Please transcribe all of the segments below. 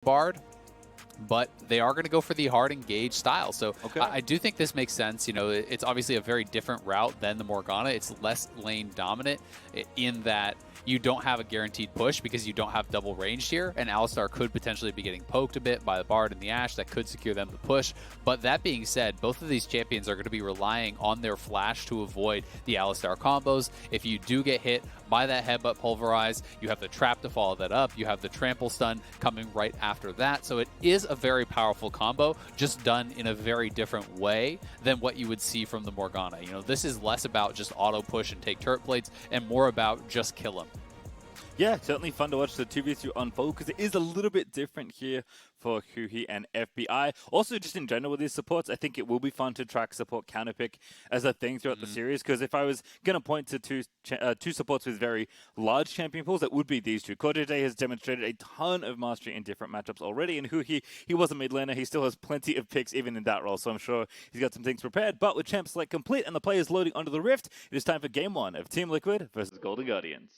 Bard, but they are going to go for the hard engage style. So okay. I do think this makes sense. You know, it's obviously a very different route than the Morgana. It's less lane dominant in that you don't have a guaranteed push because you don't have double range here, and Alistar could potentially be getting poked a bit by the Bard and the Ashe. That could secure them the push. But that being said, both of these champions are going to be relying on their flash to avoid the Alistar combos. If you do get hit by that headbutt pulverize, you have the trap to follow that up. You have the trample stun coming right after that. So it is a very powerful combo, just done in a very different way than what you would see from the Morgana. You know, this is less about just auto push and take turret plates and more about just kill them. Yeah, certainly fun to watch the 2v2 unfold because it is a little bit different here for Huhi and FBI. Also, just in general with these supports, I think it will be fun to track support counterpick as a thing throughout the series, because if I was going to point to two supports with very large champion pools, that would be these two. CoreJJ has demonstrated a ton of mastery in different matchups already, and Huhi, he was a mid laner. He still has plenty of picks even in that role, so I'm sure he's got some things prepared. But with champ select complete and the players loading onto the Rift, it is time for Game 1 of Team Liquid versus Golden Guardians.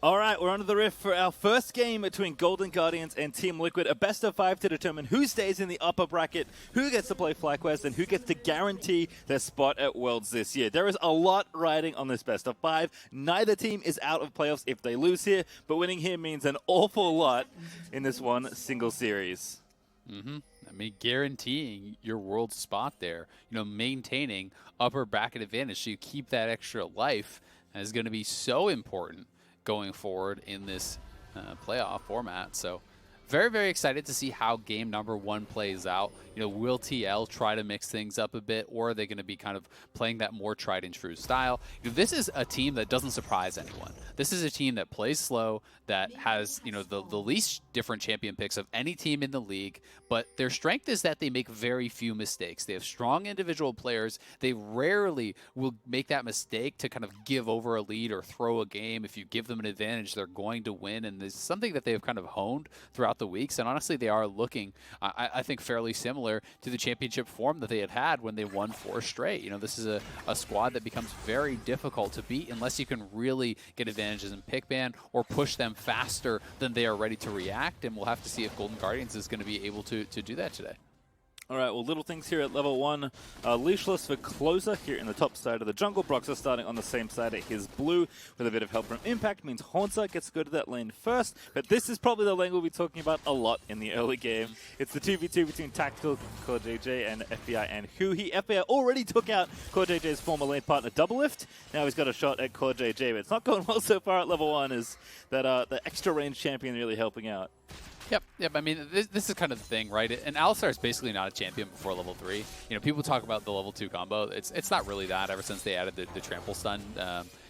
All right, we're on to the Rift for our first game between Golden Guardians and Team Liquid. A best of 5 to determine who stays in the upper bracket, who gets to play FlyQuest, and who gets to guarantee their spot at Worlds this year. There is a lot riding on this best of 5. Neither team is out of playoffs if they lose here, but winning here means an awful lot in this one single series. I mean, guaranteeing your world spot there, you know, maintaining upper bracket advantage so you keep that extra life is going to be so important going forward in this playoff format. So very, very excited to see how game number 1 plays out. You know, will TL try to mix things up a bit, or are they going to be kind of playing that more tried and true style? You know, this is a team that doesn't surprise anyone. This is a team that plays slow, that has, you know, the least different champion picks of any team in the league, but their strength is that they make very few mistakes. They have strong individual players. They rarely will make that mistake to kind of give over a lead or throw a game. If you give them an advantage, they're going to win, and this is something that they've kind of honed throughout the weeks, and honestly, they are looking, I think, fairly similar to the championship form that they had when they won 4 straight. You know, this is a squad that becomes very difficult to beat unless you can really get advantages in pick ban or push them faster than they are ready to react, and we'll have to see if Golden Guardians is going to be able to do that today. All right, well, little things here at level 1. Leashless for Closer here in the top side of the jungle. Broxah starting on the same side at his blue with a bit of help from Impact. Means Hauntzer gets to go to that lane first. But this is probably the lane we'll be talking about a lot in the early game. It's the 2v2 between Tactical, CoreJJ, and FBI and Huhi. FBI already took out CoreJJ's former lane partner, Doublelift. Now he's got a shot at CoreJJ, but it's not going well so far at level 1. Is that the extra range champion really helping out? Yep. I mean, this is kind of the thing, right? And Alistar is basically not a champion before level 3. You know, people talk about the level 2 combo. It's not really that. Ever since they added the trample stun,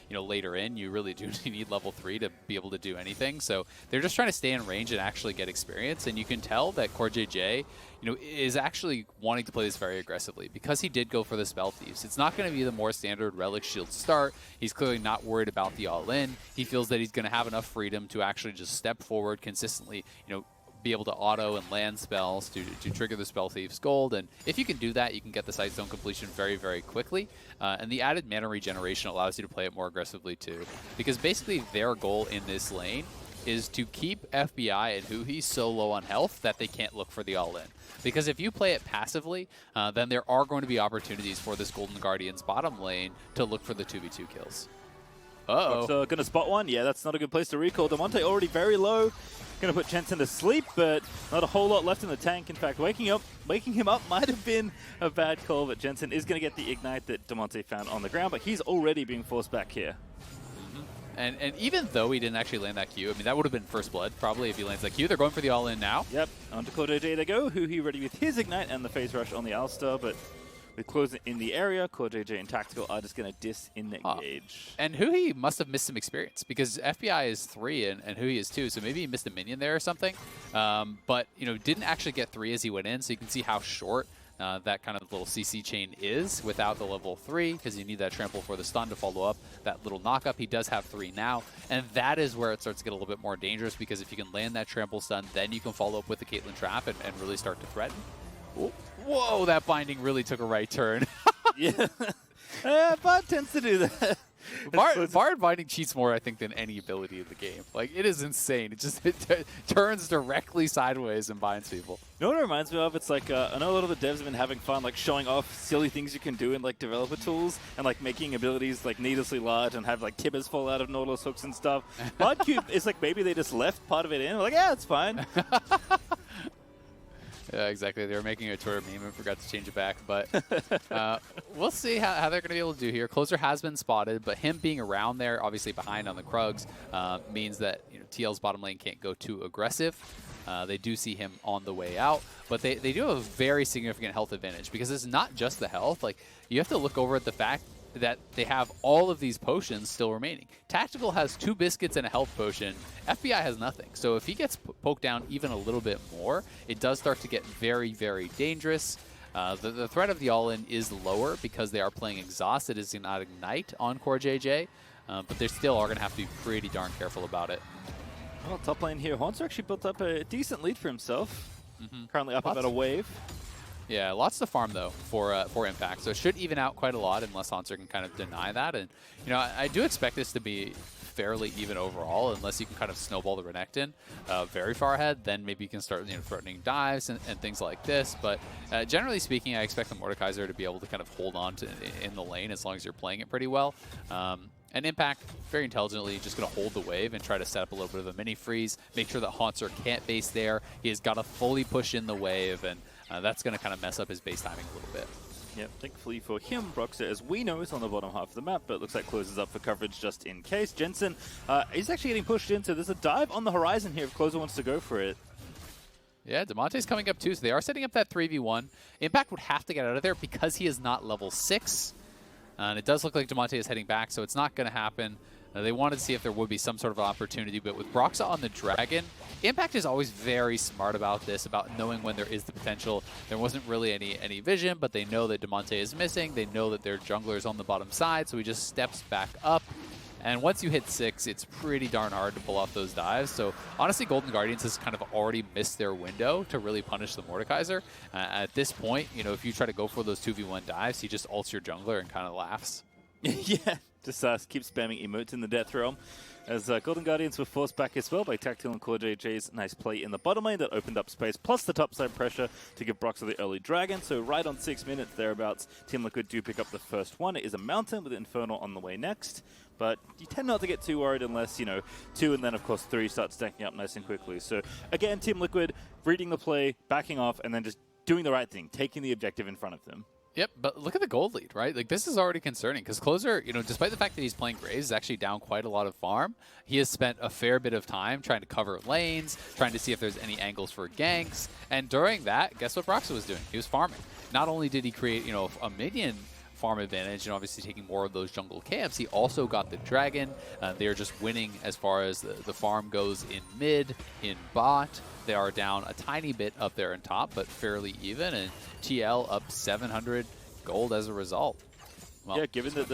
you know, later in, you really do need level 3 to be able to do anything. So they're just trying to stay in range and actually get experience. And you can tell that CoreJJ, you know, is actually wanting to play this very aggressively because he did go for the Spell Thieves. It's not going to be the more standard Relic Shield start. He's clearly not worried about the all-in. He feels that he's going to have enough freedom to actually just step forward consistently, you know, be able to auto and land spells to trigger the Spell Thieves Gold. And if you can do that, you can get the Sight Stone completion very, very quickly. And the added mana regeneration allows you to play it more aggressively too. Because basically their goal in this lane is to keep FBI and Huhi so low on health that they can't look for the all-in. Because if you play it passively, then there are going to be opportunities for this Golden Guardians bottom lane to look for the 2v2 kills. Uh-oh. So going to spot one. Yeah, that's not a good place to recall. Damonte already very low. Going to put Jensen to sleep, but not a whole lot left in the tank. In fact, waking him up might have been a bad call, but Jensen is going to get the ignite that Damonte found on the ground, but he's already being forced back here. And even though he didn't actually land that Q, I mean, that would have been first blood, probably, if he lands that Q. They're going for the all-in now. Yep, on to CoreJJ they go. Huhi ready with his Ignite and the phase rush on the Alistar, but with closing in the area, CoreJJ and Tactical are just going to disengage. And huhi must have missed some experience, because FBI is 3 and huhi is 2, so maybe he missed a minion there or something. But, you know, didn't actually get 3 as he went in, so you can see how short that kind of little CC chain is without the level 3, because you need that trample for the stun to follow up that little knock-up. He does have 3 now, and that is where it starts to get a little bit more dangerous, because if you can land that trample stun, then you can follow up with the Caitlyn trap and really start to threaten. Ooh. Whoa, that binding really took a right turn. Yeah, Bard tends to do that. Bard binding cheats more, I think, than any ability in the game. Like, it is insane. It turns directly sideways and binds people. You know what it reminds me of? It's like, I know a lot of the devs have been having fun, like, showing off silly things you can do in, like, developer tools, and, like, making abilities, like, needlessly large and have, like, tibbers fall out of Nautilus hooks and stuff. Bard Cube is like, maybe they just left part of it in. Like, yeah, it's fine. Yeah, exactly. They were making a Twitter meme and forgot to change it back. But we'll see how they're going to be able to do here. Closer has been spotted, but him being around there, obviously behind on the Krugs, means that, you know, TL's bottom lane can't go too aggressive. They do see him on the way out, but they do have a very significant health advantage, because it's not just the health. Like, you have to look over at the fact that they have all of these potions still remaining. Tactical has 2 biscuits and a health potion. FBI has nothing. So if he gets poked down even a little bit more, it does start to get very, very dangerous. The threat of the all-in is lower because they are playing Exhaust. It is not Ignite on CoreJJ, but they still are going to have to be pretty darn careful about it. Well, top lane here, Hauntzer actually built up a decent lead for himself. Currently up about a wave. Yeah, lots to farm, though, for Impact. So it should even out quite a lot, unless Hauntzer can kind of deny that. And, you know, I do expect this to be fairly even overall, unless you can kind of snowball the Renekton very far ahead. Then maybe you can start, you know, threatening dives and things like this. But generally speaking, I expect the Mordekaiser to be able to kind of hold on to in the lane as long as you're playing it pretty well. And Impact, very intelligently, just going to hold the wave and try to set up a little bit of a mini freeze, make sure that Hauntzer can't base there. He has got to fully push in the wave, and that's going to kind of mess up his base timing a little bit. Yep, thankfully for him, Broxah, as we know, is on the bottom half of the map, but it looks like closes up for coverage just in case. Jensen is actually getting pushed in, so there's a dive on the horizon here if Closer wants to go for it. Yeah, Damonte's coming up too, so they are setting up that 3v1. Impact would have to get out of there because he is not level 6. And it does look like Damonte is heading back, so it's not going to happen. They wanted to see if there would be some sort of opportunity, but with Broxah on the Dragon, Impact is always very smart about this, about knowing when there is the potential. There wasn't really any vision, but they know that Damonte is missing. They know that their jungler is on the bottom side, so he just steps back up. And once you hit 6, it's pretty darn hard to pull off those dives. So honestly, Golden Guardians has kind of already missed their window to really punish the Mordekaiser. At this point, you know, if you try to go for those 2v1 dives, he just ults your jungler and kind of laughs. Yeah, just keep spamming emotes in the Death Realm. As Golden Guardians were forced back as well by Tactical and CoreJJ's nice play in the bottom lane that opened up space, plus the topside pressure to give Broxah the early dragon. So right on 6 minutes thereabouts, Team Liquid do pick up the first one. It is a mountain with Infernal on the way next. But you tend not to get too worried unless, you know, 2 and then, of course, 3 start stacking up nice and quickly. So, again, Team Liquid reading the play, backing off, and then just doing the right thing, taking the objective in front of them. Yep, but look at the gold lead, right? Like, this is already concerning because Closer, you know, despite the fact that he's playing Graves, is actually down quite a lot of farm. He has spent a fair bit of time trying to cover lanes, trying to see if there's any angles for ganks. And during that, guess what Broxah was doing? He was farming. Not only did he create, you know, a minion farm advantage and obviously taking more of those jungle camps, he also got the dragon. They're just winning as far as the farm goes in mid, in bot. They are down a tiny bit up there in top, but fairly even, and TL up 700 gold as a result. Well, yeah, given that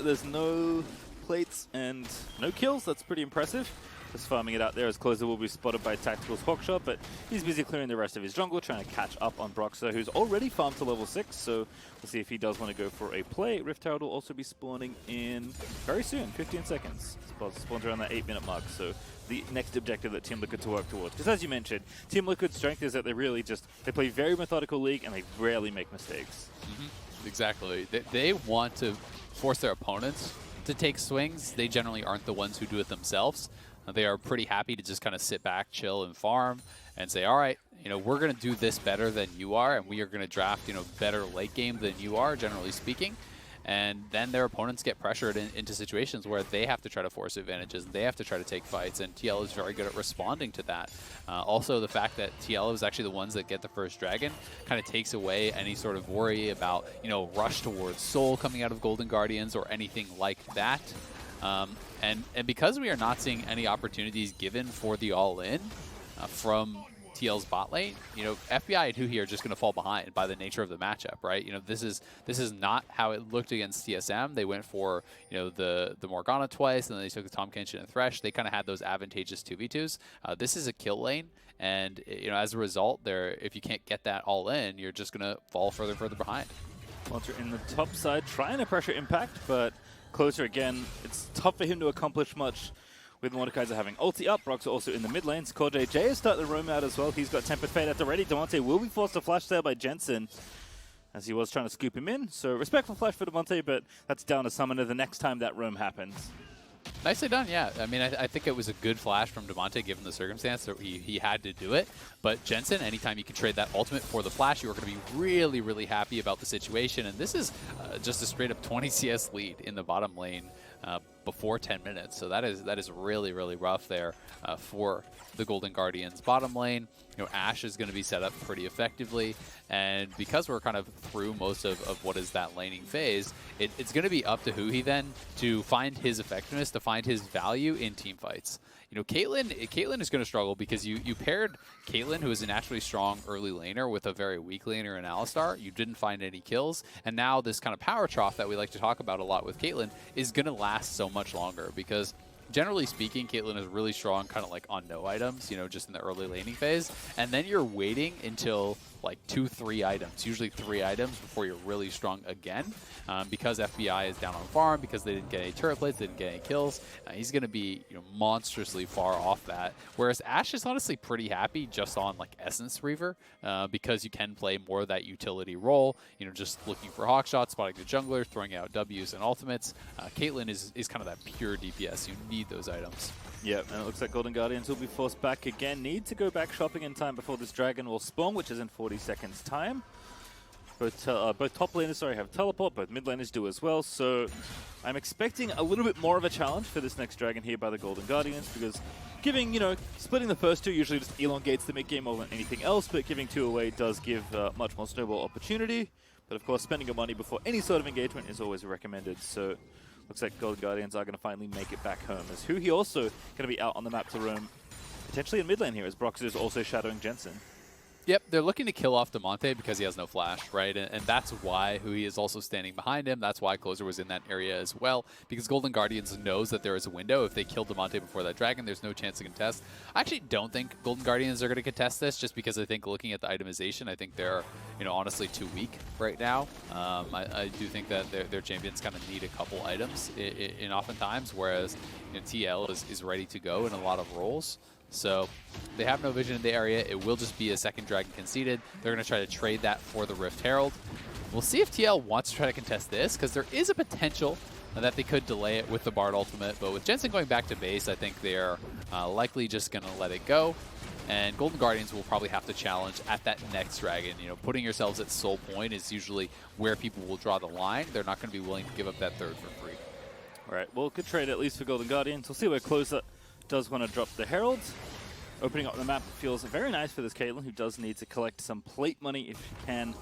there's no plates and no kills, that's pretty impressive. Just farming it out there as Closer will be spotted by Tactical's Hawkshot, but he's busy clearing the rest of his jungle, trying to catch up on Broxah, who's already farmed to level 6, so we'll see if he does want to go for a play. Rift Herald will also be spawning in very soon, 15 seconds. Spawns around that 8-minute mark, so the next objective that Team Liquid to work towards. Because as you mentioned, Team Liquid's strength is that they play very methodical league and they rarely make mistakes. Mm-hmm. Exactly. They want to force their opponents to take swings. They generally aren't the ones who do it themselves. They are pretty happy to just kind of sit back, chill, and farm, and say, all right, you know, we're going to do this better than you are, and we are going to draft, you know, better late game than you are, generally speaking. and then their opponents get pressured into situations where they have to try to force advantages, and they have to try to take fights, and TL is very good at responding to that. Also, the fact that TL is actually the ones that get the first dragon kind of takes away any sort of worry about, rush towards Soul coming out of Golden Guardians or anything like that. And because we are not seeing any opportunities given for the all-in from TL's bot lane, FBI and huhi are just going to fall behind by the nature of the matchup, right? This is not how it looked against TSM. They went for the Morgana twice, and then they took the Tahm Kench and Thresh. They kind of had those advantageous 2v2s. This is a kill lane, and as a result, if you can't get that all in, you're just going to fall further and further behind. Hauntzer in the top side, trying to pressure Impact, but closer again. It's tough for him to accomplish much with Mordekaiser having ulti up. Broxah also in the mid lanes. CoreJJ is starting to roam out as well. He's got Tempered Fate at the ready. Damonte will be forced to flash there by Jensen, as he was trying to scoop him in. So respectful flash for Damonte, but that's down to Summoner the next time that roam happens. Nicely done, yeah. I mean, I think it was a good flash from Damonte given the circumstance that he had to do it. But Jensen, anytime you can trade that ultimate for the flash, you are going to be really, really happy about the situation. And this is just a straight up 20 CS lead in the bottom lane before 10 minutes. So that is really, really rough there for the Golden Guardians bottom lane. Ashe is going to be set up pretty effectively, and because we're kind of through most of what is that laning phase, it's going to be up to huhi then to find his effectiveness, to find his value in team fights. Caitlyn is going to struggle because you paired Caitlyn, who is a naturally strong early laner, with a very weak laner in Alistar. You didn't find any kills, and now this kind of power trough that we like to talk about a lot with Caitlyn is going to last so much longer because, generally speaking, Caitlyn is really strong kind of like on no items, just in the early laning phase. And then you're waiting until like 2-3 items, usually 3 items, before you're really strong again. Because FBI is down on farm, because they didn't get any turret plates, they didn't get any kills. He's going to be monstrously far off that. Whereas Ashe is honestly pretty happy just on like Essence Reaver, because you can play more of that utility role, just looking for hawk shots, spotting the jungler, throwing out Ws and ultimates. Caitlyn is kind of that pure DPS. You need those items. Yeah, and it looks like Golden Guardians will be forced back again. Need to go back shopping in time before this dragon will spawn, which is in 40 seconds time. Both top laners, have teleport, both mid laners do as well. So I'm expecting a little bit more of a challenge for this next dragon here by the Golden Guardians, because giving, splitting the first two usually just elongates the mid game more than anything else, but giving 2 away does give much more snowball opportunity. But of course, spending your money before any sort of engagement is always recommended. So looks like Golden Guardians are going to finally make it back home, as huhi also going to be out on the map to roam, potentially in mid lane here, as Broxah is also shadowing Jensen. Yep, they're looking to kill off Damonte because he has no flash, right? And that's why huhi is also standing behind him. That's why Closer was in that area as well, because Golden Guardians knows that there is a window. If they kill Damonte before that dragon, there's no chance to contest. I actually don't think Golden Guardians are going to contest this, just because I think looking at the itemization, I think they're, honestly too weak right now. I do think that their champions kind of need a couple items in oftentimes, whereas TL is ready to go in a lot of roles. So they have no vision in the area. It will just be a second dragon conceded. They're going to try to trade that for the Rift Herald. We'll see if TL wants to try to contest this, because there is a potential that they could delay it with the Bard ultimate. But with Jensen going back to base, I think they're likely just going to let it go. And Golden Guardians will probably have to challenge at that next dragon. Putting yourselves at soul point is usually where people will draw the line. They're not going to be willing to give up that third for free. All right, well, good trade at least for Golden Guardians. We'll see where Closer does want to drop the Herald. Opening up the map feels very nice for this Caitlyn, who does need to collect some plate money if she can.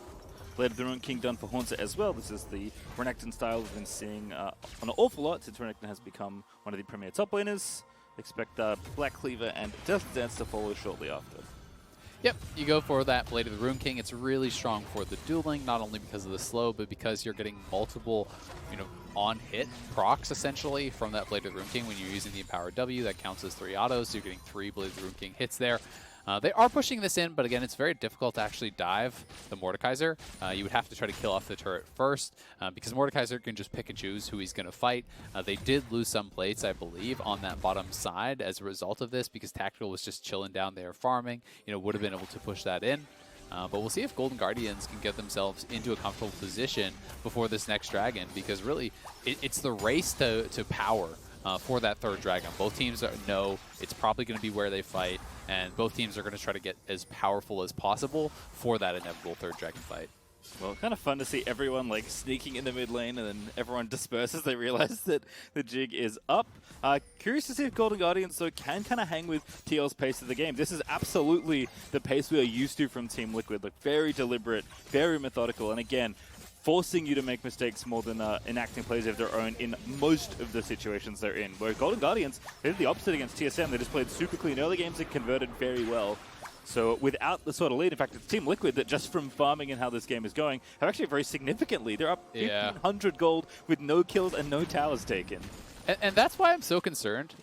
Blade of the Ruined King done for Hauntzer as well. This is the Renekton style we've been seeing on an awful lot since Renekton has become one of the premier top laners. Expect Black Cleaver and Death Dance to follow shortly after. Yep, you go for that Blade of the Ruined King. It's really strong for the dueling, not only because of the slow, but because you're getting multiple, on-hit procs, essentially, from that Blade of the Ruined King when you're using the Empowered W. That counts as 3 autos, so you're getting 3 Blade of the Ruined King hits there. They are pushing this in, but again, it's very difficult to actually dive the Mordekaiser. You would have to try to kill off the turret first, because Mordekaiser can just pick and choose who he's going to fight. They did lose some plates, I believe, on that bottom side as a result of this, because Tactical was just chilling down there farming, would have been able to push that in. But we'll see if Golden Guardians can get themselves into a comfortable position before this next dragon, because really, it's the race to power for that third dragon. Both teams know it's probably going to be where they fight, and both teams are going to try to get as powerful as possible for that inevitable third dragon fight. Well, kind of fun to see everyone like sneaking in the mid lane and then everyone disperses. They realize that the jig is up. Curious to see if Golden Guardians though can kind of hang with TL's pace of the game. This is absolutely the pace we are used to from Team Liquid. Like very deliberate, very methodical, and again, forcing you to make mistakes more than enacting plays of their own in most of the situations they're in. Where Golden Guardians, they did the opposite against TSM. They just played super clean early games and converted very well. So without the sort of lead, in fact, it's Team Liquid that just from farming and how this game is going, have actually very significantly. They're up 1,500 gold with no kills and no towers taken. And that's why I'm so concerned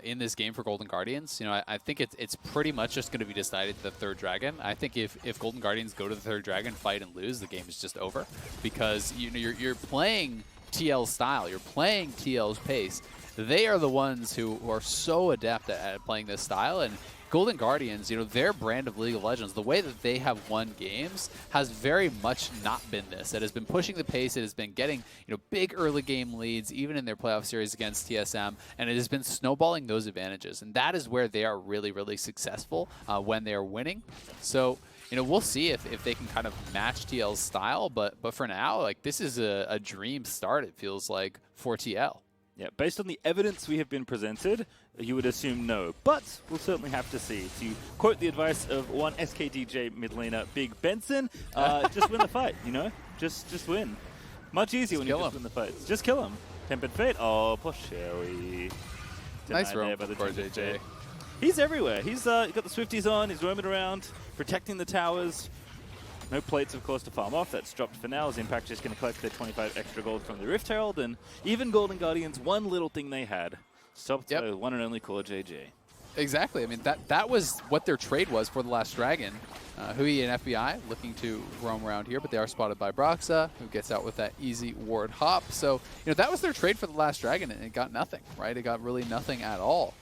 in this game for Golden Guardians. You know, I think it's pretty much just going to be decided the third dragon. I think if Golden Guardians go to the third dragon, fight and lose, the game is just over. Because you know you're playing TL's style, you're playing TL's pace. They are the ones who are so adept at playing this style, and Golden Guardians, you know, their brand of League of Legends, the way that they have won games has very much not been this. It has been pushing the pace. It has been getting, you know, big early game leads, even in their playoff series against TSM, and it has been snowballing those advantages. And that is where they are really, really successful when they are winning. So, you know, we'll see if they can kind of match TL's style. But for now, like, this is a dream start, it feels like, for TL. Yeah, based on the evidence we have been presented, you would assume no. But we'll certainly have to see. To quote the advice of one SKDJ mid laner, Big Benson, just win the fight, you know? Just win. Much easier when you just win the fights. Just kill him. Tempered Fate. Oh, poor Sherry. Nice roam by the CoreJJ. He's everywhere. He's got the Swifties on. He's roaming around, protecting the towers. No plates, of course, to farm off. That's dropped for now, as Impact just going to collect their 25 extra gold from the Rift Herald. And even Golden Guardians, one little thing they had, stopped by one and only CoreJJ. Exactly. I mean, that was what their trade was for the last dragon. Huhi and FBI looking to roam around here, but they are spotted by Broxah, who gets out with that easy ward hop. So, you know, that was their trade for the last dragon, and it got nothing, right? It got really nothing at all.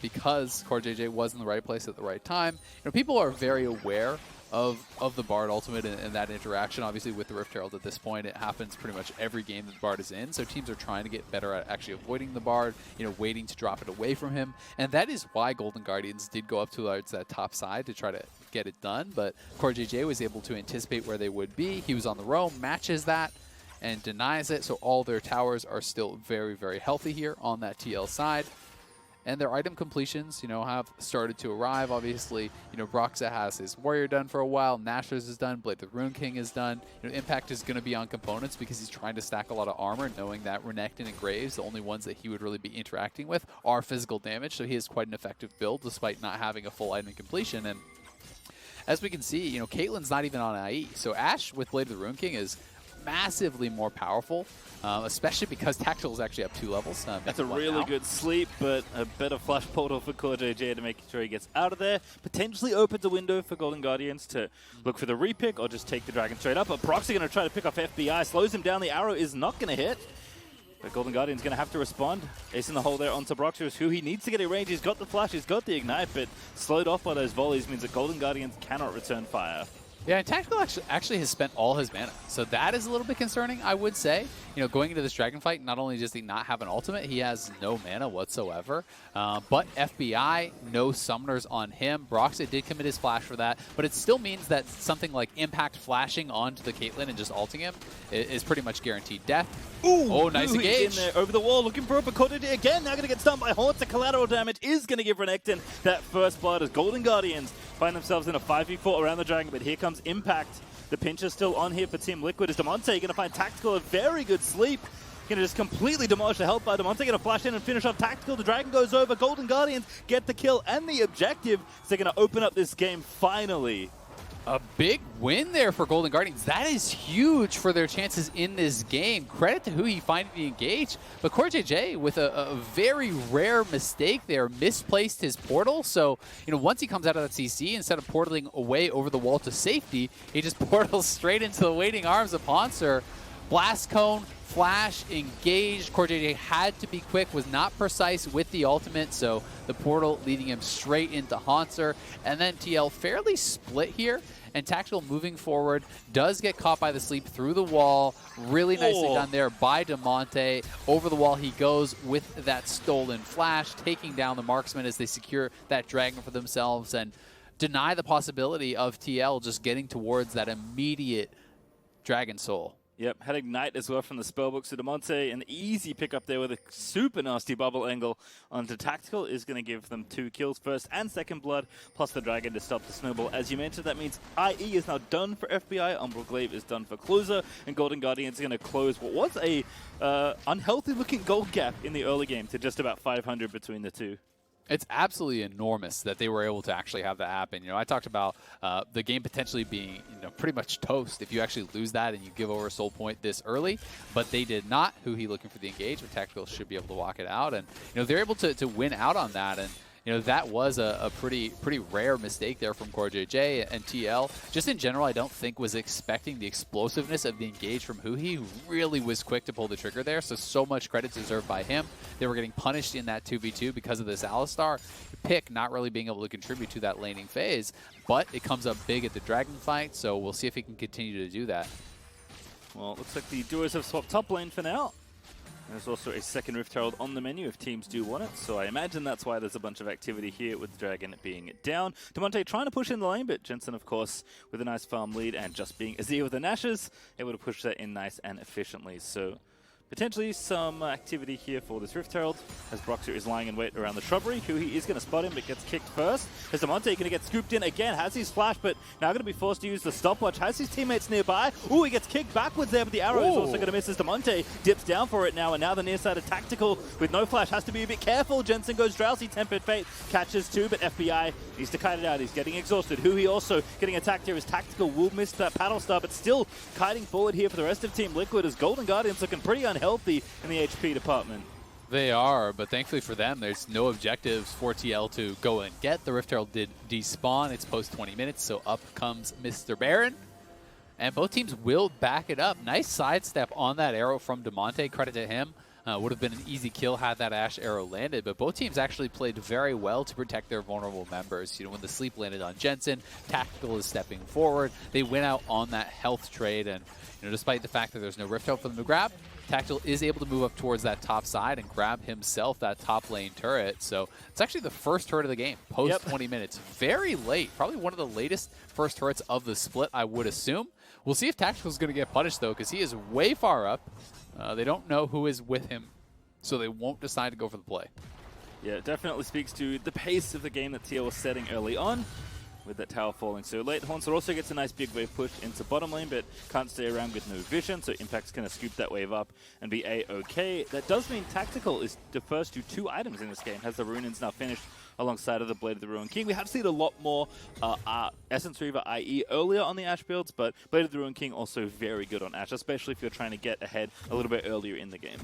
Because CoreJJ was in the right place at the right time. You know, people are very aware of the Bard ultimate and that interaction. Obviously, with the Rift Herald at this point, it happens pretty much every game that the Bard is in. So teams are trying to get better at actually avoiding the Bard, you know, waiting to drop it away from him. And that is why Golden Guardians did go up towards that top side to try to get it done. But CoreJJ was able to anticipate where they would be. He was on the roam, matches that, and denies it. So all their towers are still very, very healthy here on that TL side. And their item completions, you know, have started to arrive. Obviously, you know, Broxah has his Warrior done for a while. Nashor's is done. Blade the Rune King is done. You know, Impact is going to be on components because he's trying to stack a lot of armor, knowing that Renekton and Graves, the only ones that he would really be interacting with, are physical damage. So he has quite an effective build despite not having a full item completion. And as we can see, you know, Caitlyn's not even on IE. So Ashe with Blade of the Rune King is massively more powerful, especially because Tactical is actually up 2 levels. That's a really good sleep, but a better flash portal for CoreJJ to make sure he gets out of there. Potentially opens a window for Golden Guardians to look for the repick or just take the dragon straight up. But Broxah going to try to pick off FBI, slows him down. The arrow is not going to hit. But Golden Guardian's going to have to respond. Ace in the hole there onto Broxah, who he needs to get a range. He's got the flash, he's got the ignite, but slowed off by those volleys means that Golden Guardians cannot return fire. Yeah, and Tactical actually has spent all his mana. So that is a little bit concerning, I would say. You know, going into this dragon fight, not only does he not have an ultimate, he has no mana whatsoever. But FBI, no summoners on him. Broxah did commit his flash for that, but it still means that something like Impact flashing onto the Caitlyn and just ulting him is pretty much guaranteed death. Ooh, oh, nice engage. In there, over the wall, looking for a CoreJJ again. Now going to get stunned by Hauntzer. Collateral damage is going to give Renekton that first blood as Golden Guardians find themselves in a 5v4 around the dragon, but here comes Impact. The pinch is still on here for Team Liquid. Is Damonte going to find Tactical a very good sleep? Going to just completely demolish the health by Damonte. Going to flash in and finish off Tactical. The dragon goes over. Golden Guardians get the kill and the objective. So they're going to open up this game finally. A big win there for Golden Guardians. That is huge for their chances in this game. Credit to huhi finding the engage. But CoreJJ, with a very rare mistake there, misplaced his portal. So, you know, once he comes out of that CC, instead of portaling away over the wall to safety, he just portals straight into the waiting arms of Hauntzer. Blast Cone, flash, engaged. CoreJJ had to be quick, was not precise with the ultimate, so the portal leading him straight into Hauntzer. And then TL fairly split here, and Tactical moving forward does get caught by the sleep through the wall. Really nicely done there by Damonte. Over the wall he goes with that stolen flash, taking down the marksman as they secure that dragon for themselves and deny the possibility of TL just getting towards that immediate Dragon Soul. Yep, had Ignite as well from the spellbook. So Damonte, an easy pick up there with a super nasty bubble angle onto Tactical is going to give them 2 kills, first and second blood, plus the Dragon to stop the snowball. As you mentioned, that means IE is now done for FBI, Umbral Glaive is done for Closer, and Golden Guardian is going to close what was a unhealthy-looking gold gap in the early game to just about 500 between the two. It's absolutely enormous that they were able to actually have that happen. You know, I talked about the game potentially being, pretty much toast if you actually lose that and you give over a soul point this early, but they did not. huhi looking for the engage, but Tactical should be able to walk it out, and they're able to win out on that. And that was a pretty rare mistake there from CoreJJ and TL. Just in general, I don't think was expecting the explosiveness of the engage from huhi, who really was quick to pull the trigger there. So much credit deserved by him. They were getting punished in that 2v2 because of this Alistar pick not really being able to contribute to that laning phase, but it comes up big at the Dragon fight, so we'll see if he can continue to do that. Well, it looks like the duos have swapped top lane for now. There's also a second Rift Herald on the menu if teams do want it, so I imagine that's why there's a bunch of activity here with the Dragon being down. Damonte trying to push in the lane, but Jensen, of course, with a nice farm lead and just being Azir with the Nashes, able to push that in nice and efficiently. So potentially some activity here for this Rift Herald, as Broxah is lying in wait around the shrubbery. huhi is going to spot him, but gets kicked first. As Damonte going to get scooped in again, has his flash, but now going to be forced to use the stopwatch. Has his teammates nearby. Ooh, he gets kicked backwards there, but the arrow is also going to miss as Damonte dips down for it now, and now the near side of Tactical with no flash has to be a bit careful. Jensen goes drowsy, Tempered Fate catches 2, but FBI needs to kite it out. He's getting exhausted. huhi also getting attacked here as Tactical will miss that paddle star, but still kiting forward here for the rest of Team Liquid as Golden Guardians looking pretty unhealthy in the HP department. They are, but thankfully for them, there's no objectives for TL to go and get. The Rift Herald did despawn. It's post 20 minutes, so up comes Mr. Baron. And both teams will back it up. Nice sidestep on that arrow from Damonte. Credit to him. Would have been an easy kill had that Ashe arrow landed, but both teams actually played very well to protect their vulnerable members. When the sleep landed on Jensen, Tactical is stepping forward. They went out on that health trade, and despite the fact that there's no Rift Herald for them to grab, Tactical is able to move up towards that top side and grab himself that top lane turret. So it's actually the first turret of the game, post 20 minutes. Very late, probably one of the latest first turrets of the split, I would assume. We'll see if Tactical's going to get punished, though, because he is way far up. They don't know who is with him, so they won't decide to go for the play. Yeah, it definitely speaks to the pace of the game that TL was setting early on, with that tower falling so late. Hauntzer also gets a nice big wave push into bottom lane, but can't stay around with no vision, so Impact's going to scoop that wave up and be A-okay. That does mean Tactical is the first to 2 items in this game, has the Runins now finished alongside of the Blade of the Ruined King. We have seen a lot more Essence Reaver, i.e. earlier on the Ashe builds, but Blade of the Ruined King also very good on Ashe, especially if you're trying to get ahead a little bit earlier in the game.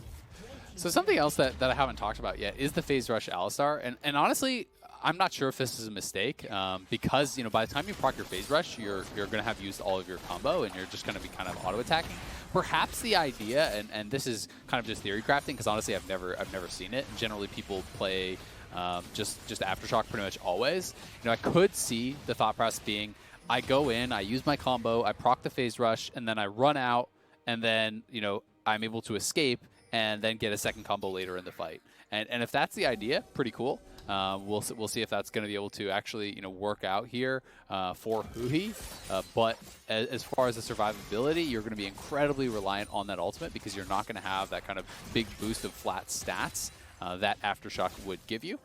So something else that I haven't talked about yet is the Phase Rush Alistar, and honestly, I'm not sure if this is a mistake, because by the time you proc your Phase Rush, you're going to have used all of your combo, and you're just going to be kind of auto-attacking. Perhaps the idea, and this is kind of just theory crafting, because honestly I've never seen it. Generally people play just Aftershock pretty much always. I could see the thought process being, I go in, I use my combo, I proc the Phase Rush, and then I run out, and then I'm able to escape, and then get a second combo later in the fight. And if that's the idea, pretty cool. We'll see if that's going to be able to actually work out here for huhi. But as far as the survivability, you're going to be incredibly reliant on that ultimate, because you're not going to have that kind of big boost of flat stats that Aftershock would give you.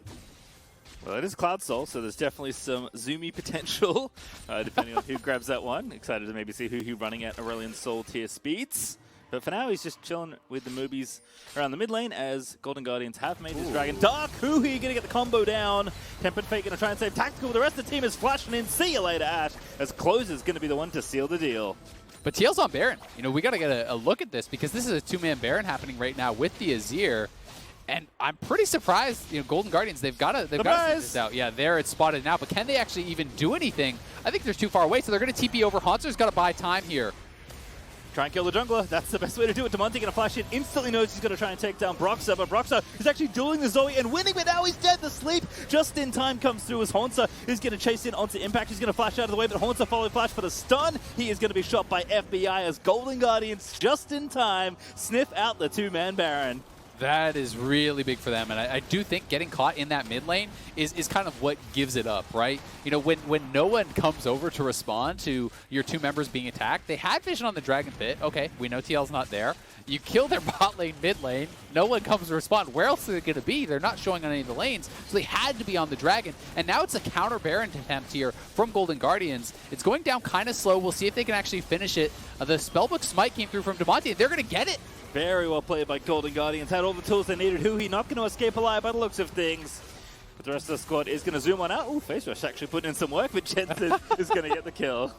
Well, it is Cloud Soul, so there's definitely some zoomy potential, depending on who grabs that one. Excited to maybe see huhi running at Aurelion Soul tier speeds. But for now, he's just chilling with the movies around the mid lane as Golden Guardians have made this Dragon dark. huhi gonna get the combo down. Tempered Fate gonna try and save Tactical. The rest of the team is flashing in. See you later, Ashe, as Closer's gonna be the one to seal the deal. But TL's on Baron. We gotta get a look at this, because this is a 2-man Baron happening right now with the Azir. And I'm pretty surprised, Golden Guardians, they've got to figure this out. Yeah, there it's spotted now, but can they actually even do anything? I think they're too far away, so they're going to TP over. Hauntzer's got to buy time here. Try and kill the jungler. That's the best way to do it. Damonte going to flash in. Instantly knows he's going to try and take down Broxah, but Broxah is actually dueling the Zoe and winning, but now he's dead. The sleep just in time comes through as Hauntzer is going to chase in onto Impact. He's going to flash out of the way, but Hauntzer following flash for the stun. He is going to be shot by FBI as Golden Guardians just in time sniff out the 2-man Baron. That is really big for them, and I do think getting caught in that mid lane is kind of what gives it up, right? You know, when no one comes over to respond to your two members being attacked, they had vision on the Dragon Pit. Okay, we know TL's not there. You kill their bot lane, mid lane, no one comes to respond. Where else are they going to be? They're not showing on any of the lanes, so they had to be on the Dragon. And now it's a counter Baron attempt here from Golden Guardians. It's going down kind of slow. We'll see if they can actually finish it. The Spellbook Smite came through from Damonte. They're going to get it. Very well played by Golden Guardians. Had all the tools they needed. Huhi not going to escape alive by the looks of things. But the rest of the squad is going to zoom on out. Ooh, Face Rush actually putting in some work, but Jensen is going to get the kill.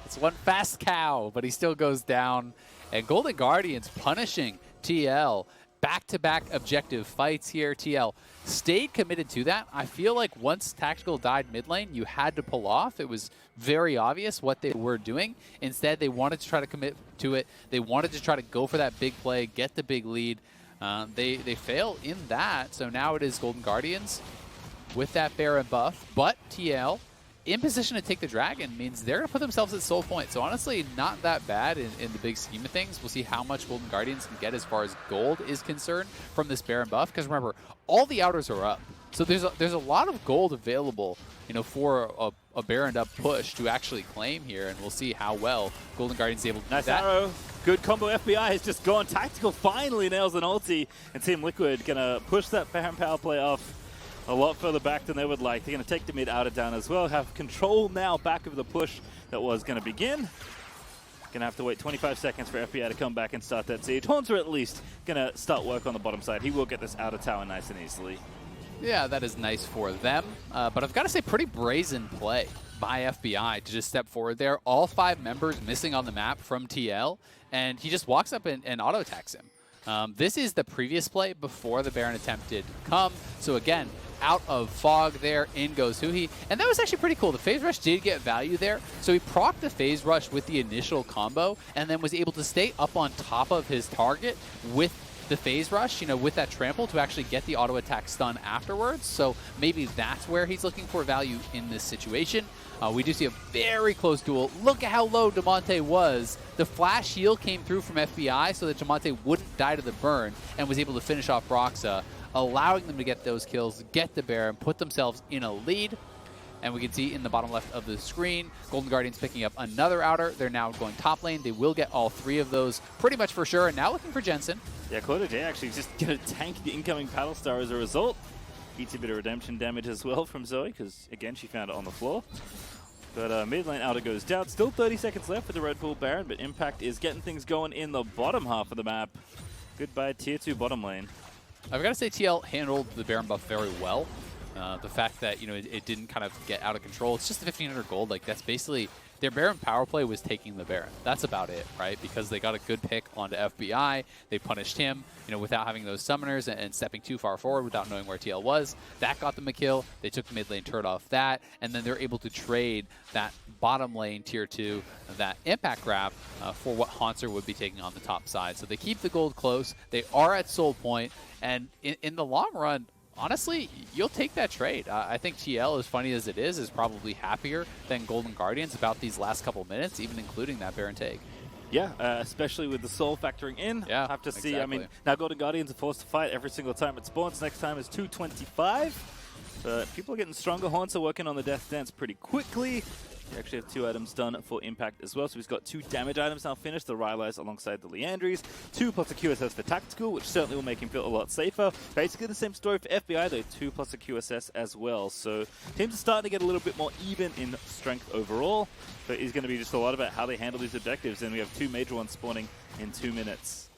It's one fast cow, but he still goes down. And Golden Guardians punishing TL. Back-to-back objective fights here. TL stayed committed to that. I feel like once Tactical died mid lane, you had to pull off. It was very obvious what they were doing. Instead, they wanted to try to commit to it. They wanted to try to go for that big play, get the big lead. They fail in that, so now it is Golden Guardians with that Baron buff. But TL in position to take the Dragon means they're going to put themselves at soul point. So honestly, not that bad in the big scheme of things. We'll see how much Golden Guardians can get as far as gold is concerned from this Baron buff. Because remember, all the outers are up. So there's a lot of gold available, you know, for a Baron up push to actually claim here. And we'll see how well Golden Guardians is able to do nice that. Arrow. Good combo. FBI has just gone tactical. Finally nails an ulti. And Team Liquid going to push that Baron power play off a lot further back than they would like. They're going to take the mid outer down as well. Have control now back of the push that was going to begin. Going to have to wait 25 seconds for FBI to come back and start that siege. Hauntzer at least going to start work on the bottom side. He will get this outer tower nice and easily. Yeah, that is nice for them. But I've got to say, pretty brazen play by FBI to just step forward there. All 5 members missing on the map from TL, and he just walks up and auto-attacks him. This is the previous play before the Baron attempt did come. So again, out of fog there, in goes huhi. And that was actually pretty cool. The phase rush did get value there. So he procced the phase rush with the initial combo and then was able to stay up on top of his target with the phase rush, you know, with that trample to actually get the auto attack stun afterwards. So maybe that's where he's looking for value in this situation. We do see a very close duel. Look at how low Damonte was. The flash heal came through from FBI so that Damonte wouldn't die to the burn and was able to finish off Broxah, allowing them to get those kills, get the Baron, put themselves in a lead. And we can see in the bottom left of the screen, Golden Guardians picking up another outer. They're now going top lane. They will get all 3 of those pretty much for sure. And now looking for Jensen. Yeah, CoreJJ actually just going to tank the incoming Paddle Star as a result. Eats a bit of redemption damage as well from Zoe, because again, she found it on the floor. But mid lane outer goes down. Still 30 seconds left for the Red Bull Baron, but Impact is getting things going in the bottom half of the map. Goodbye, tier 2 bottom lane. I've got to say TL handled the Baron buff very well. The fact that, you know, it didn't kind of get out of control. It's just the 1,500 gold. Like, that's basically their Baron power play was taking the Baron. That's about it, right? Because they got a good pick onto FBI. They punished him, you know, without having those summoners and stepping too far forward without knowing where TL was. That got them a kill. They took the mid lane turret off that, and then they're able to trade that bottom lane tier 2, that impact grab for what Hauntzer would be taking on the top side. So they keep the gold close. They are at soul point, and in the long run, honestly, you'll take that trade. I think TL, as funny as it is probably happier than Golden Guardians about these last couple minutes, even including that Baron take. Yeah, especially with the soul factoring in. Yeah, have to see. exactly. I mean, now Golden Guardians are forced to fight every single time it spawns. Next time is 225. But people are getting stronger. Hauntzer working on the Death Dance pretty quickly. We actually have 2 items done for Impact as well. So he's got 2 damage items now finished. The Rylai's alongside the Leandries. 2 plus a QSS for Tactical, which certainly will make him feel a lot safer. Basically the same story for FBI though. 2 plus a QSS as well. So teams are starting to get a little bit more even in strength overall. But it's going to be just a lot about how they handle these objectives. And we have 2 major ones spawning in 2 minutes.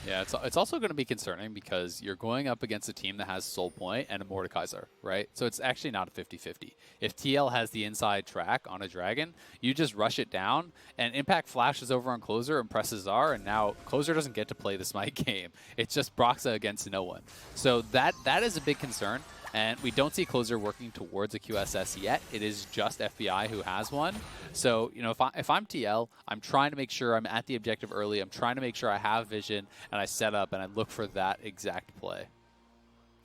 Yeah, it's also going to be concerning because you're going up against a team that has Soul Point and a Mordekaiser, right? So it's actually not a 50-50. If TL has the inside track on a Dragon, you just rush it down, and Impact flashes over on Closer and presses R, and now Closer doesn't get to play the Smite game. It's just Broxah against no one. So that is a big concern. And we don't see Closer working towards a QSS yet. It is just FBI who has one. So, you know, if I'm TL, I'm trying to make sure I'm at the objective early. I'm trying to make sure I have vision, and I set up, and I look for that exact play.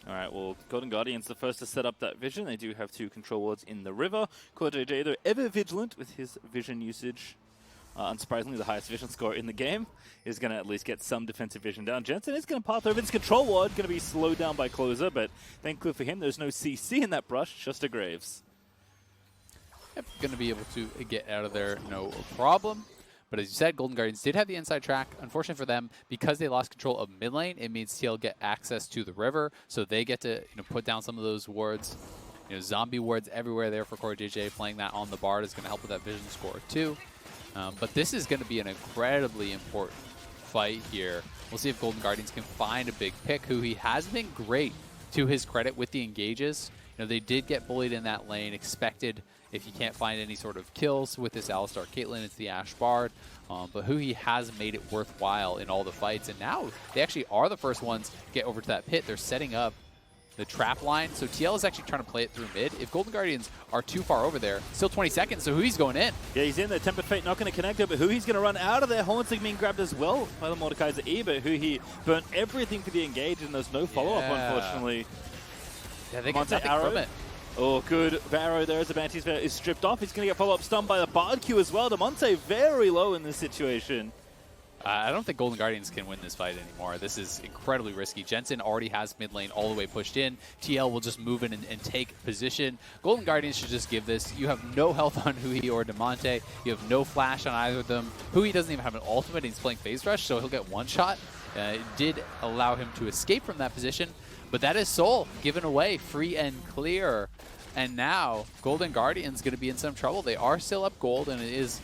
All right, well, Golden Guardians the first to set up that vision. They do have 2 control wards in the river. CoreJJ, though, ever vigilant with his vision usage. unsurprisingly, the highest vision score in the game, is going to at least get some defensive vision down. Jensen is going to path over this control ward, going to be slowed down by Closer, but thankfully for him, there's no CC in that brush, just a Graves. Yep, going to be able to get out of there, no problem. But as you said, Golden Guardians did have the inside track. Unfortunately for them, because they lost control of mid lane, it means TL get access to the river, so they get to put down some of those wards. Zombie wards everywhere there for CoreJJ. Playing that on the Bard is going to help with that vision score too. But this is going to be an incredibly important fight here. We'll see if Golden Guardians can find a big pick. Huhi has been great, to his credit, with the engages. They did get bullied in that lane. Expected, if you can't find any sort of kills with this Alistar Caitlyn, it's the Ashe Bard. But Huhi has made it worthwhile in all the fights. And now they actually are the first ones to get over to that pit. They're setting up the trap line. So TL is actually trying to play it through mid. If Golden Guardians are too far over there, still 20 seconds, so Huhi's going in. Yeah, he's in there. Tempered Fate not going to connect it, but Huhi's going to run out of there. Hauntzer being grabbed as well by the Mordekaiser E, but Huhi burnt everything for the engage, and there's no follow-up, unfortunately. Yeah, they get nothing from it. Oh, good. Varro there as the Banshee's Sphere is stripped off. He's going to get follow-up stunned by the Bard Q as well. Damonte very low in this situation. I don't think Golden Guardians can win this fight anymore. This is incredibly risky. Jensen already has mid lane all the way pushed in. TL will just move in and take position. Golden Guardians should just give this. You have no health on Huhi or Damonte. You have no flash on either of them. Huhi doesn't even have an ultimate. He's playing phase rush, so he'll get one shot. It did allow him to escape from that position, but that is Soul given away free and clear. And now Golden Guardians going to be in some trouble. They are still up gold, and it is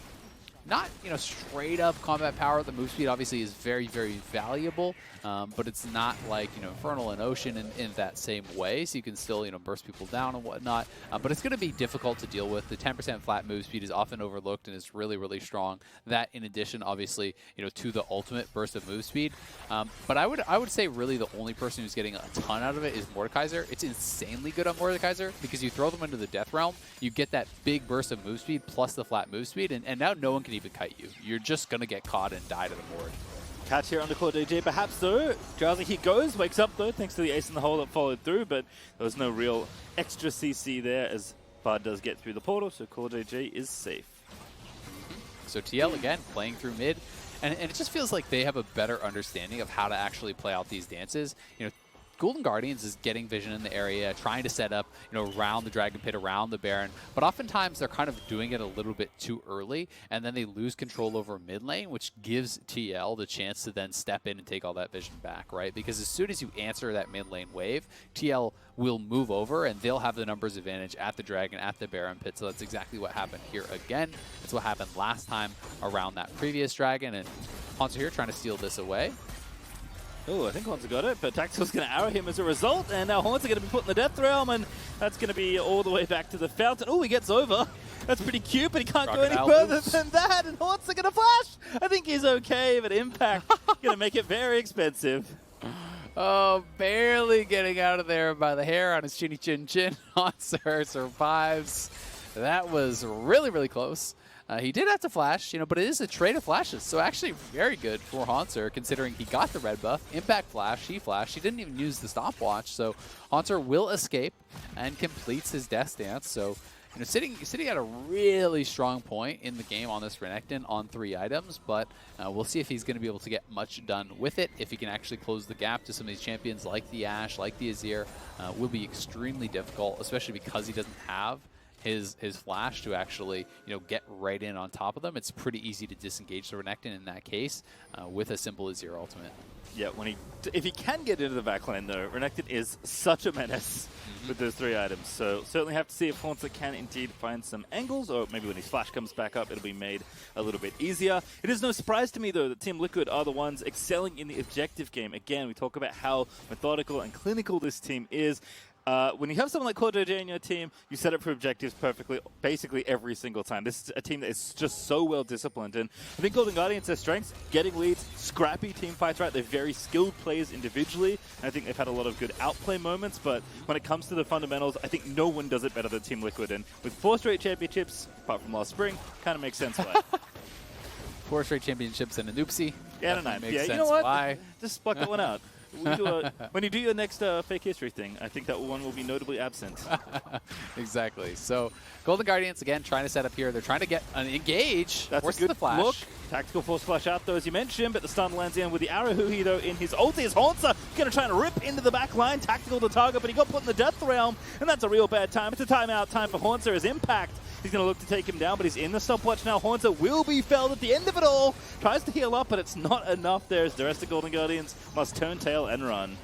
not, straight up combat power. The move speed obviously is very, very valuable, but it's not like, Infernal and Ocean in that same way. So you can still, burst people down and whatnot. But it's going to be difficult to deal with. The 10% flat move speed is often overlooked and is really, really strong. That, in addition, obviously, to the ultimate burst of move speed. But I would say really the only person who's getting a ton out of it is Mordekaiser. It's insanely good on Mordekaiser because you throw them into the Death Realm, you get that big burst of move speed plus the flat move speed, and now no one can even kite you. You're just going to get caught and die to the board. Catch here on the CoreJJ, perhaps though. Drowsy, he goes, wakes up though, thanks to the ace in the hole that followed through, but there was no real extra CC there as Bard does get through the portal, so CoreJJ is safe. So TL again playing through mid, and it just feels like they have a better understanding of how to actually play out these dances. Golden Guardians is getting vision in the area, trying to set up, around the Dragon Pit, around the Baron, but oftentimes they're kind of doing it a little bit too early, and then they lose control over mid lane, which gives TL the chance to then step in and take all that vision back, right? Because as soon as you answer that mid lane wave, TL will move over, and they'll have the numbers advantage at the Dragon, at the Baron Pit, so that's exactly what happened here again. It's what happened last time around that previous Dragon, and Hauntzer here trying to steal this away. Oh, I think Hauntzer got it, but Tactical's going to arrow him as a result, and now Hauntzer going to be put in the Death Realm, and that's going to be all the way back to the fountain. Oh, he gets over. That's pretty cute, but he can't go any further than that, and Hauntzer going to flash. I think he's okay, but Impact going to make it very expensive. Oh, barely getting out of there by the hair on his chinny chin chin. Hauntzer survives. That was really, really close. He did have to flash, but it is a trade of flashes, so actually very good for Hauntzer, considering he got the red buff. Impact flash, he flashed. He didn't even use the stopwatch, so Hauntzer will escape and completes his death dance. So, sitting at a really strong point in the game on this Renekton on 3 items, but we'll see if he's going to be able to get much done with it. If he can actually close the gap to some of these champions like the Ashe, like the Azir, will be extremely difficult, especially because he doesn't have his flash to actually get right in on top of them. It's pretty easy to disengage the Renekton in that case with a simple Azir ultimate. Yeah, if he can get into the backline though, Renekton is such a menace with those 3 items. So certainly have to see if Hauntzer can indeed find some angles, or maybe when his flash comes back up, it'll be made a little bit easier. It is no surprise to me though that Team Liquid are the ones excelling in the objective game. Again, we talk about how methodical and clinical this team is. When you have someone like CoreJJ in your team, you set up for objectives perfectly, basically every single time. This is a team that is just so well disciplined, and I think Golden Guardians, their strengths, getting leads, scrappy team fights, right? They're very skilled players individually, and I think they've had a lot of good outplay moments, but when it comes to the fundamentals, I think no one does it better than Team Liquid, and with 4 straight championships, apart from last spring, kind of makes sense why. 4 straight championships and an oopsie. Yeah, and a 9. Makes Yeah, sense you know what? why. Just block that one out. When you do your next fake history thing, I think that one will be notably absent. Exactly. So Golden Guardians, again, trying to set up here. They're trying to get an engage. That's a good the flash. look. Tactical force flash out, though, as you mentioned, but the stun lands in with the arrow. Huhi, though, in his ulti is Hauntzer. Going to try and rip into the back line. Tactical to target, but he got put in the death realm, and that's a real bad time. It's a timeout time for Hauntzer as Impact. He's going to look to take him down, but he's in the stopwatch now. Hauntzer will be felled at the end of it all. Tries to heal up, but it's not enough there as the rest of Golden Guardians must turn tail and run.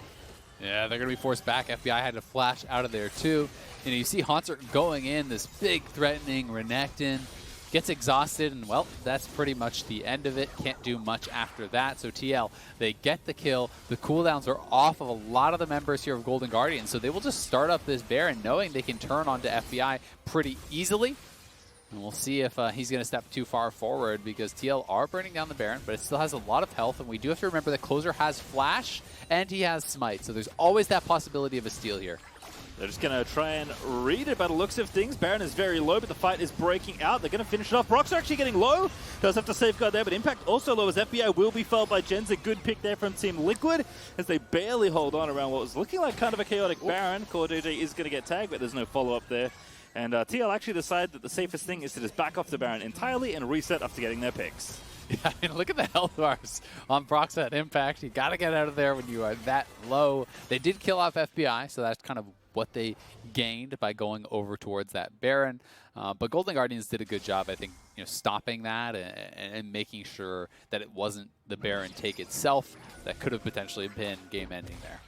Yeah, they're going to be forced back. FBI had to flash out of there, too. And you see Hauntzer going in, this big threatening Renekton. Gets exhausted, and, well, that's pretty much the end of it. Can't do much after that. So TL, they get the kill. The cooldowns are off of a lot of the members here of Golden Guardians, so they will just start up this Baron knowing they can turn onto FBI pretty easily. And we'll see if he's going to step too far forward, because TL are burning down the Baron, but it still has a lot of health, and we do have to remember that Closer has Flash, and he has Smite, so there's always that possibility of a steal here. They're just going to try and read it by the looks of things. Baron is very low, but the fight is breaking out. They're going to finish it off. Broxah actually getting low. Does have to safeguard there, but Impact also low as FBI will be felled by Jensen. Good pick there from Team Liquid as they barely hold on around what was looking like kind of a chaotic Baron. CoreJJ is going to get tagged, but there's no follow-up there. And TL actually decide that the safest thing is to just back off the Baron entirely and reset after getting their picks. Yeah, I mean, look at the health bars on Broxah at Impact. You got to get out of there when you are that low. They did kill off FBI, so that's kind of what they gained by going over towards that Baron. But Golden Guardians did a good job, I think, stopping that and making sure that it wasn't the Baron take itself that could have potentially been game-ending there.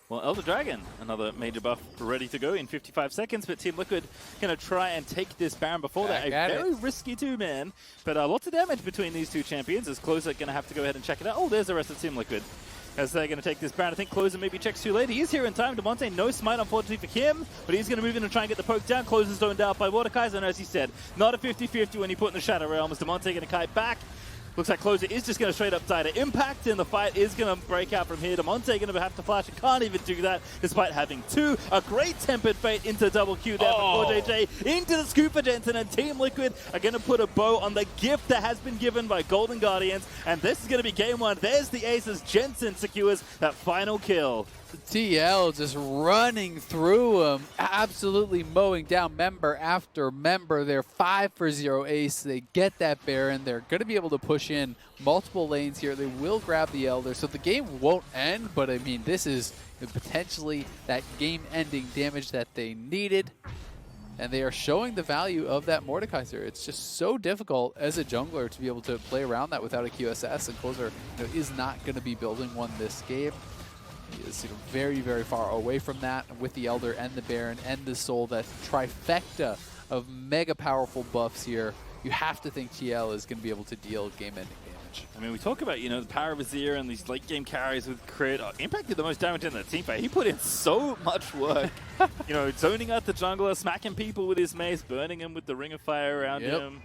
Well, Elder Dragon, another major buff ready to go in 55 seconds, but Team Liquid going to try and take this Baron before that. A very risky two-man, but lots of damage between these two champions as Closer going to have to go ahead and check it out. Oh, there's the rest of Team Liquid as they're going to take this Baron. I think Closer maybe checks too late. He is here in time. Damonte, no smite, unfortunately for him, but he's going to move in and try and get the poke down. Closer's zoned out by Mordekaiser, and as he said, not a 50-50 when you put in the Shadow Realm, as Damonte going to kite back. Looks like Closer is just going to straight up die to Impact, and the fight is going to break out from here. Damonte going to have to flash and can't even do that despite having two. A great tempered fate into double Q there for CoreJJ. Into the scoop for Jensen, and Team Liquid are going to put a bow on the gift that has been given by Golden Guardians, and this is going to be game one. There's the ace as Jensen secures that final kill. TL just running through them, absolutely mowing down member after member. They're 5-for-0 ace. They get that Baron. They're going to be able to push in multiple lanes here. They will grab the Elder, so the game won't end, but I mean, this is potentially that game-ending damage that they needed. And they are showing the value of that Mordekaiser. It's just so difficult as a jungler to be able to play around that without a QSS, and Closer is not going to be building one this game. He is very, very far away from that with the Elder and the Baron and the Soul. That trifecta of mega powerful buffs here. You have to think TL is going to be able to deal game-ending damage. I mean, we talk about, the power of Azir and these late-game carries with crit. Impact did the most damage in the team fight. He put in so much work. Zoning out the jungler, smacking people with his mace, burning him with the ring of fire around him.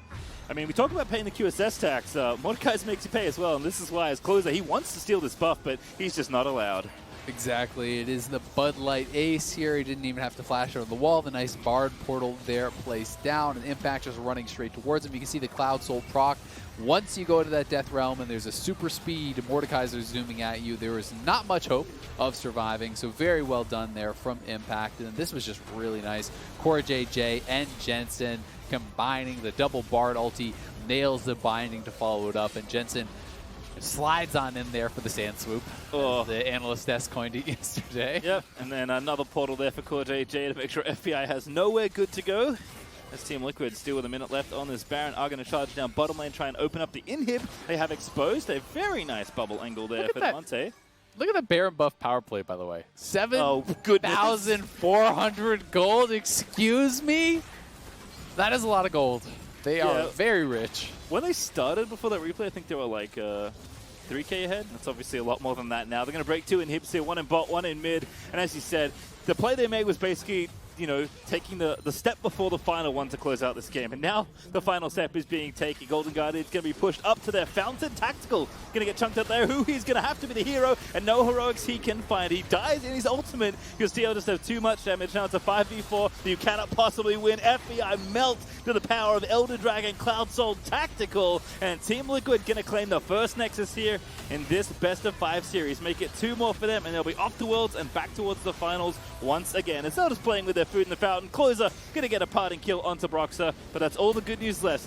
I mean, we talk about paying the QSS tax. Mordekaiser makes you pay as well, and this is why, as Closer, he wants to steal this buff, but he's just not allowed. Exactly. It is the Bud Light ace here. He didn't even have to flash over the wall. The nice Bard portal there placed down, and Impact just running straight towards him. You can see the Cloud Soul proc. Once you go to that Death Realm and there's a super speed Mordekaiser zooming at you, there is not much hope of surviving. So very well done there from Impact. And this was just really nice. CoreJJ and Jensen combining the double Bard ulti, nails the binding to follow it up, and Jensen slides on in there for the sand swoop. The analyst desk coined it yesterday. Yep, and then another portal there for CoreJJ to make sure FBI has nowhere good to go. As Team Liquid, still with a minute left on this Baron, are going to charge down bottom lane, try and open up the inhib. They have exposed a very nice bubble angle there for Damonte. Look at the Baron buff power play, by the way. 7,400 gold, excuse me? That is a lot of gold. They are very rich. When they started before that replay, I think they were like 3K ahead. That's obviously a lot more than that now. They're going to break two inhibs here, one in bot, one in mid. And as you said, the play they made was basically you know, taking the step before the final one to close out this game. And now the final step is being taken. Golden Guardian's going to be pushed up to their fountain. Tactical going to get chunked up there. Huhi's going to have to be the hero, and no heroics he can find. He dies in his ultimate because TL just have too much damage. Now it's a 5v4 that you cannot possibly win. FBI melt to the power of Elder Dragon, Cloud Soul, Tactical, and Team Liquid going to claim the first Nexus here in this best of 5 series. Make it 2 more for them, and they'll be off to Worlds and back towards the finals once again. It's not just playing with their food in the fountain. Closer going to get a parting kill onto Broxah, but that's all the good news left.